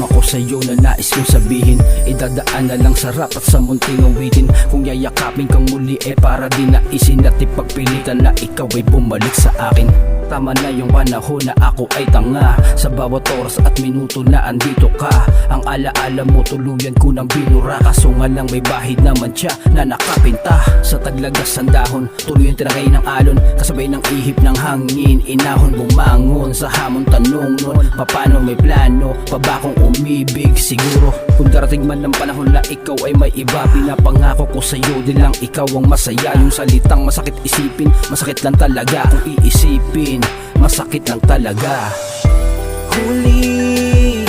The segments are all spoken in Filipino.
nararamdaman ko sa'yo na nais kong sabihin. Idadaan na lang sa rap at sa munting awitin. Kung yayakapin kang muli para di naisin at ipagpilitan na ikaw ay bumalik sa akin. Tama na yung panahon na ako ay tanga. Sa bawat oras at minuto na andito ka, ang alaala mo tuluyan ko ng binura. Kaso nga lang may bahid naman siya na nakapinta. Sa taglagas ang dahon, tuloy yung tinakay ng alon. Kasabay ng ihip ng hangin, inahon bumangon. Sa hamon tanong nun, paano may plano pa ba kung umibig? Siguro kung darating man ng panahon na ikaw ay may iba, pinapangako ko sa'yo din lang ikaw ang masaya. Yung salitang masakit isipin, masakit lang talaga. Kung iisipin, masakit lang talaga. Huli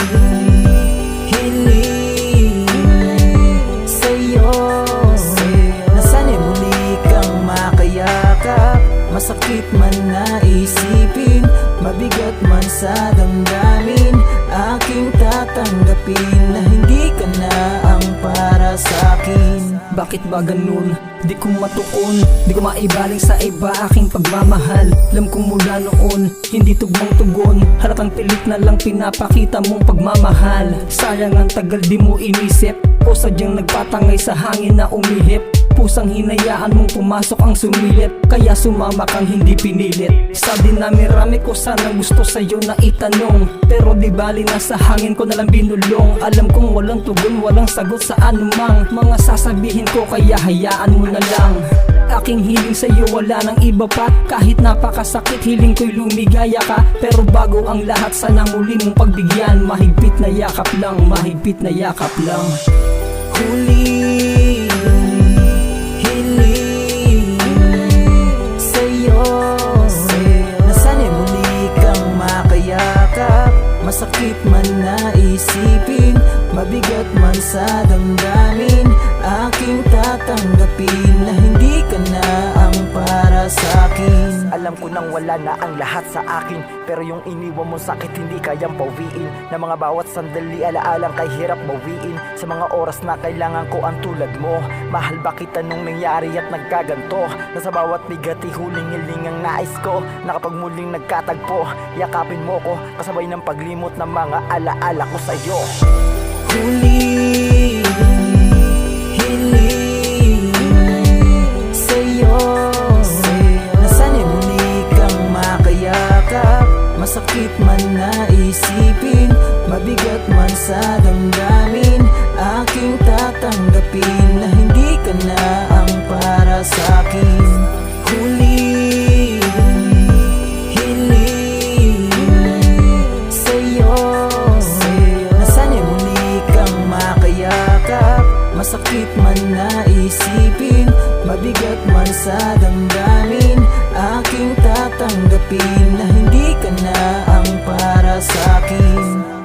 hiling sa'yo, nasana'y muli kang makayakap. Masakit man na isipin, mabigat man sa damdamin, aking tatanggapin na hindi ka na ang para sa'kin. Bakit ba ganun? Di ko matuon, di ko maibaling sa iba aking pagmamahal. Alam ko mula noon, hindi tugmang tugon. Halatang pilit na lang pinapakita mong pagmamahal. Sayang ang tagal di mo inisip, o sadyang nagpatangay sa hangin na umihip. Pusang hinayaan mong pumasok ang sumilip, kaya sumama kang hindi pinilit. Sa dinami-rami ko sana gusto sa'yo na itanong, pero di bali na sa hangin ko nalang binulong. Alam kong walang tugon, walang sagot sa anumang mga sasabihin ko, kaya hayaan mo na lang. Aking hiling sa'yo wala nang iba pa, kahit napakasakit hiling ko'y lumigaya ka. Pero bago ang lahat sana muli mong pagbigyan, mahigpit na yakap lang, mahigpit na yakap lang. Huli hiling sa'yo, nasana'y muli kang makayakap. Masakit man na isipin, mabigat man sa damdamin, aking tatanggapin na hindi ka na ang para sa'kin. Alam ko nang wala na ang lahat sa akin, pero yung iniwan mong sakit hindi kayang pawiin. Na mga bawat sandali alaalang kay hirap bawiin. Sa mga oras na kailangan ko ang tulad mo, mahal ba kita nung nangyari at nagkaganto? Na sa bawat bigati huling-hiling ang nais ko, na kapag muling nagkatagpo, yakapin mo ko kasabay ng paglimot ng mga alaala ko sa'yo. Huli hiling sa'yo, nasana'y muli kang makayakap. Masakit man na isipin, mabigat man sa damdamin, aking tatanggapin na hindi ka na ang para sa'kin. Huli hiling sa'yo, nasana'y muli kang makayakap. Masakit man na isipin, mabigat man sa damdamin, aking tatanggapin na hindi ka na ang para sa'kin.